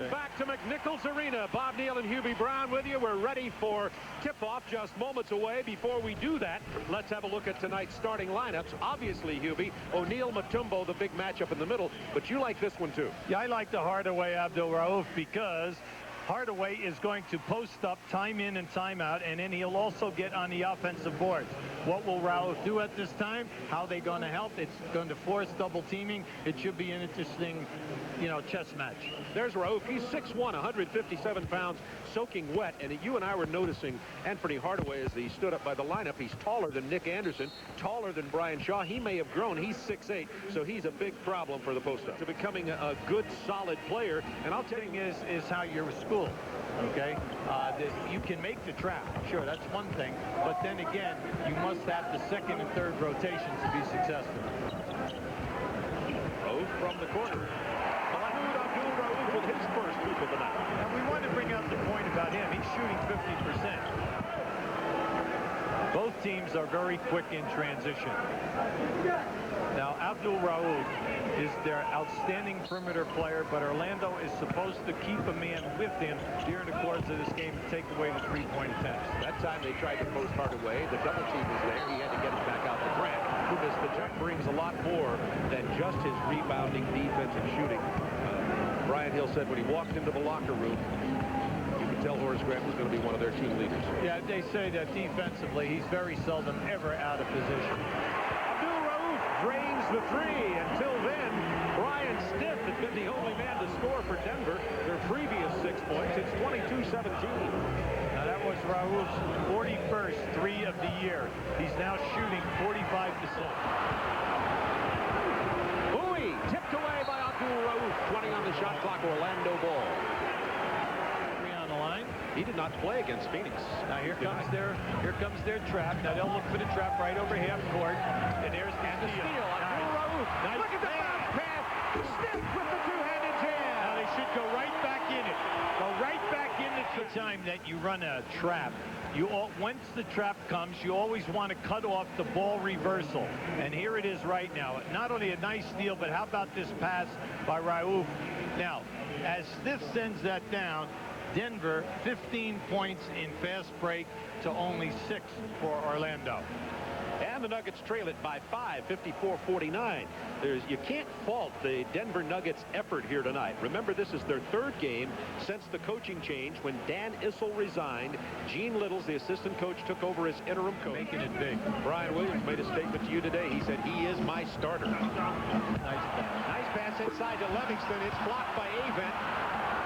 Welcome back to McNichols Arena. Bob, Neal, and Hubie Brown with you. We're ready for tip-off just moments away. Before we do that, let's have a look at tonight's starting lineups. Obviously, Hubie, O'Neal, Mutombo, the big matchup in the middle, but you like this one too. Yeah, I like the Hardaway Abdul-Rauf because Hardaway is going to post up time in and time out, and then he'll also get on the offensive boards. What will Rauf do at this time? How they going to help? It's going to force double teaming. It should be an interesting, chess match. There's Rauf. He's 6'1", 157 pounds, soaking wet. And you and I were noticing Anthony Hardaway as he stood up by the lineup. He's taller than Nick Anderson, taller than Brian Shaw. He may have grown. He's 6'8", so he's a big problem for the post-up. To becoming a good, solid player. And I'll tell you, is how you're schooled. Okay, you can make the trap. Sure, that's one thing. But then again, you must have the second and third rotations to be successful. Rauf from the corner. Mahmoud Abdul-Rauf with his first hoop of the night. And we want to bring out the point about him. He's shooting 50%. Both teams are very quick in transition. Now, Abdul-Rauf is their outstanding perimeter player, but Orlando is supposed to keep a man with him during the course of this game to take away the three-point attempts. That time they tried to post Hardaway. The double team was there. He had to get it back out to Grant. The jump brings a lot more than just his rebounding, defense, and shooting. Brian Hill said when he walked into the locker room, you could tell Horace Grant was going to be one of their team leaders. Yeah, they say that defensively, he's very seldom ever out of position. Abdul-Rauf drains the three. Until then, Brian Stiff had been the only man to score for Denver. Their previous 6 points, it's 22-17. Now that was Rauf's 41st three of the year. He's now shooting 45%. Hubie tipped away by Abdul-Rauf. 20 on the shot clock. Orlando ball. Three on the line. He did not play against Phoenix. Now here comes their trap. Now they'll look for the trap right over half court. And there's the steal. Abdul-Rauf. Nice. Look at the bounce pass. Stiff with the two-handed jam. Now they should go right back in it. Go right back in it. The time that you run a trap, once the trap comes, you always want to cut off the ball reversal. And here it is right now. Not only a nice steal, but how about this pass by Rauf? Now, as Stiff sends that down, Denver 15 points in fast break to only 6 for Orlando. And the Nuggets trail it by 5, 54-49. You can't fault the Denver Nuggets effort here tonight. Remember, this is their third game since the coaching change when Dan Issel resigned. Gene Littles, the assistant coach, took over as interim coach. Making it big. Brian Williams made a statement to you today. He said, he is my starter. Nice pass. Nice pass inside to Livingston. It's blocked by Avent.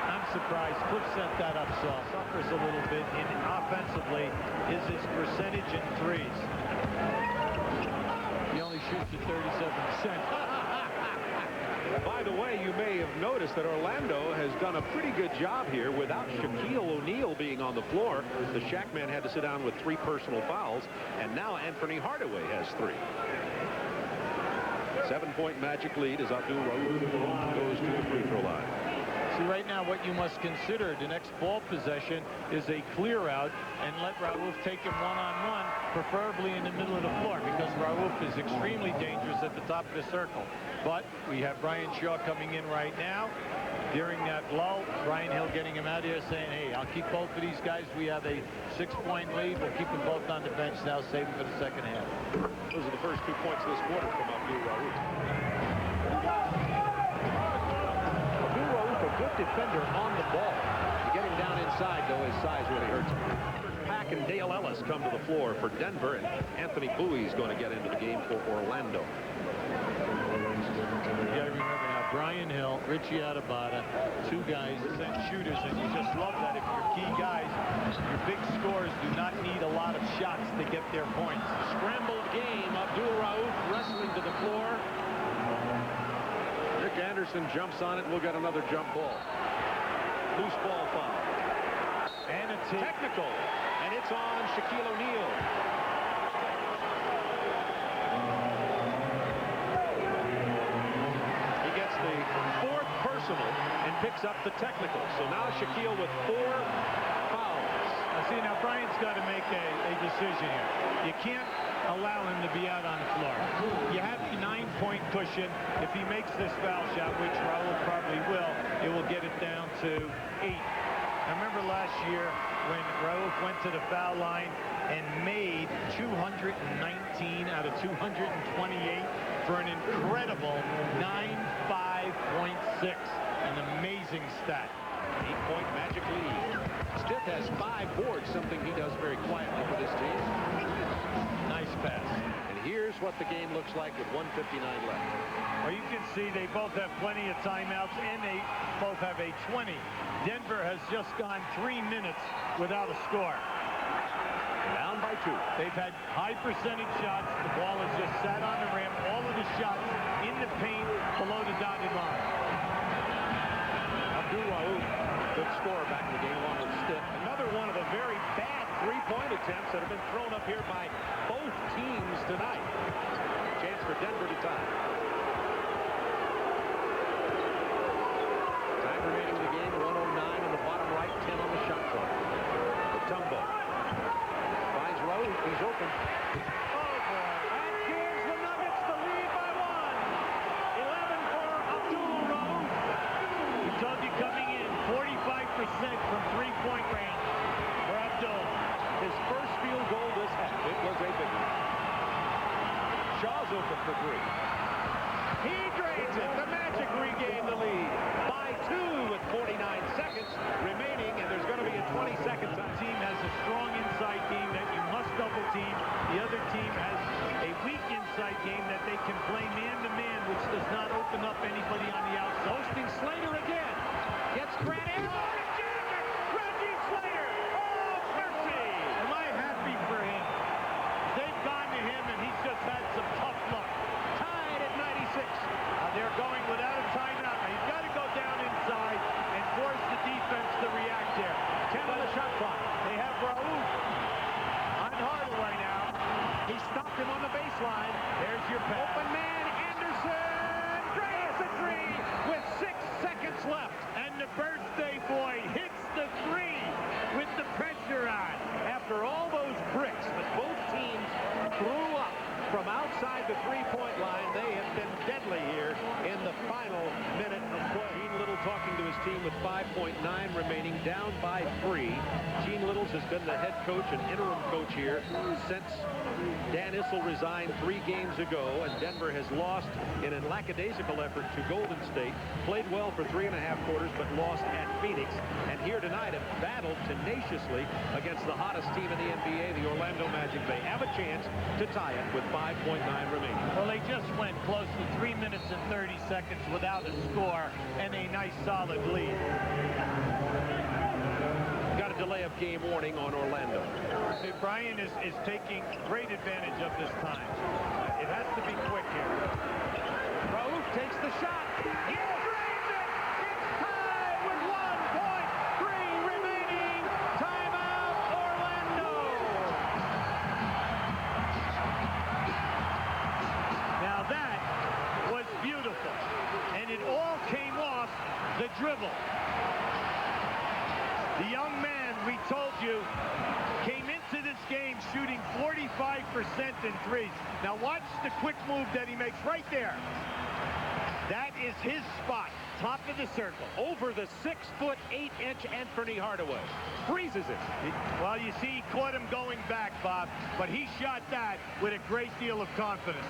I'm surprised. Cliff set that up soft. Suffers a little bit in offensively is his percentage in threes. He only shoots at 37%. By the way, you may have noticed that Orlando has done a pretty good job here without Shaquille O'Neal being on the floor. The Shaq man had to sit down with 3 personal fouls, and now Anthony Hardaway has 3. 7-point Magic lead as Abdul-Rauf goes to the free throw line. See, right now, what you must consider, the next ball possession is a clear out and let Rauf take him one-on-one, preferably in the middle of the floor, because Rauf is extremely dangerous at the top of the circle. But we have Brian Shaw coming in right now. During that lull, Brian Hill getting him out here saying, hey, I'll keep both of these guys. We have a 6-point lead. We'll keep them both on the bench now, save them for the second half. Those are the first 2 points of this quarter from Abdul-Rauf. A good defender on the ball. To get him down inside, though, his size really hurts him. Pack and Dale Ellis come to the floor for Denver, and Anthony Bowie's going to get into the game for Orlando. You got to remember now, Brian Hill, Richie Atabata, 2 guys, shooters, and you just love that if your key guys, your big scorers do not need a lot of shots to get their points. Scrambled game. Abdul-Rauf wrestling to the floor. Rick Anderson jumps on it. We'll get another jump ball. Loose ball foul. And a technical. And it's on Shaquille O'Neal. He gets the 4th personal and picks up the technical. So now Shaquille with 4 fouls. See, now Brian's got to make a decision here. You can't allow him to be out on the floor. You have a 9-point cushion. If he makes this foul shot, which Raul probably will, it will get it down to 8. I remember last year when Raul went to the foul line and made 219 out of 228 for an incredible 95.6. An amazing stat. 8-point Magic lead. Stiff has 5 boards, something he does very quietly for this team. Nice pass. And here's what the game looks like with 1:59 left. Well, you can see they both have plenty of timeouts, and they both have a 20. Denver has just gone 3 minutes without a score. Down by 2. They've had high percentage shots. The ball has just sat on the rim. All of the shots in the paint below the dotted line. Abdul-Rauf, good scorer back in the game along with Stiff. Another one of the very bad three-point attempts that have been thrown up here by both teams tonight. Chance for Denver to tie. Time remaining in the game, 109 on the bottom right, 10 on the shot clock. Mutombo finds Rauf, he's open. Oh, boy. That gives the Nuggets the lead by 1. 11 for Abdul-Rauf. We told you coming in, 45% from three-point range for Abdul. His first field goal this half. It was a big one. Shaw's open for 3. He drains it. The Magic regain the lead by 2 with 49 seconds remaining, and there's going to be a 20-second time. One team has a strong inside game that you must double team. The other team has a weak inside game that they can play man-to-man, which does not open up anybody on the outside. Hosting Slater again. Gets Grant in. Reggie Slater. Oh, mercy. Am I happy for him? They've gone to him, and he's just had some tough luck. Tied at 96. They're going without a timeout. Now, he's got to go down inside and force the defense to react there. 10 on the shot clock. They have Raul on Hardaway now. He stopped him on the baseline. There's your pass. Open man, Anderson. Drains a 3 with 6 seconds left. And the birthday boy hits the 3 with the pressure on. After all those bricks that both teams threw up from outside the three-point line, they have been deadly here in the final minute of play. Gene Little talking to his team with 5.9 remaining, down by 3. Gene Littles has been the head coach and interim coach here since Dan Issel resigned 3 games ago, and Denver has lost in a lackadaisical effort to Golden State. Played well for 3.5 quarters, but lost at Phoenix. And here tonight have battled tenaciously against the hottest team in the NBA, the Orlando Magic. They have a chance to tie it with 5.9 remaining. Well, they just went close to 3 minutes and 30 seconds without a score and a nice solid lead. Got a delay of game warning on Orlando. Brian is taking great advantage of this time. It has to be quick here. Rauf takes the shot. He drains it. It's tied with 1.3 remaining. Timeout, Orlando. Now that was beautiful. And it all came off the dribble. The young man, we told you, came into this game shooting 45% in threes. Now watch the quick move that he makes right there. That is his spot, top of the circle. Over the 6'8" Anthony Hardaway. Freezes it. Well, you see, he caught him going back, Bob, but he shot that with a great deal of confidence.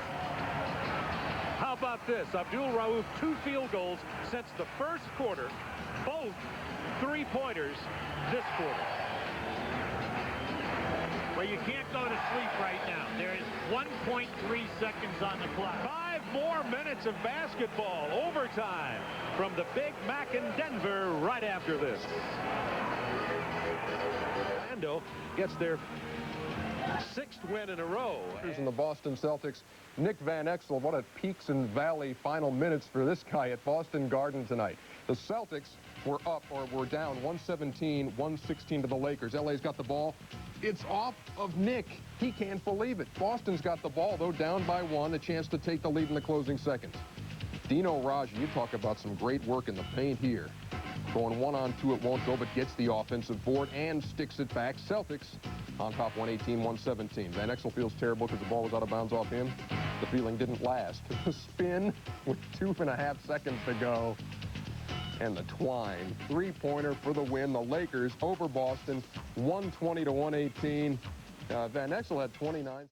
How about this? Abdul-Rauf, 2 field goals since the first quarter. Both 3-pointers this quarter. Well, you can't go to sleep right now. There is 1.3 seconds on the clock. 5 more minutes of basketball. Overtime from the Big Mac in Denver right after this. Orlando gets their 6th win in a row. In the Boston Celtics, Nick Van Exel. What a peaks and valley final minutes for this guy at Boston Garden tonight. The Celtics were up, or were down 117-116 to the Lakers. LA's got the ball. It's off of Nick. He can't believe it. Boston's got the ball, though, down by 1, a chance to take the lead in the closing seconds. Dino Raji, you talk about some great work in the paint here. Going 1-on-2, it won't go, but gets the offensive board and sticks it back. Celtics on top 118-117. Van Exel feels terrible because the ball was out of bounds off him. The feeling didn't last. The spin with 2.5 seconds to go. And the twine. Three-pointer for the win. The Lakers over Boston, 120-118. Van Exel had 29.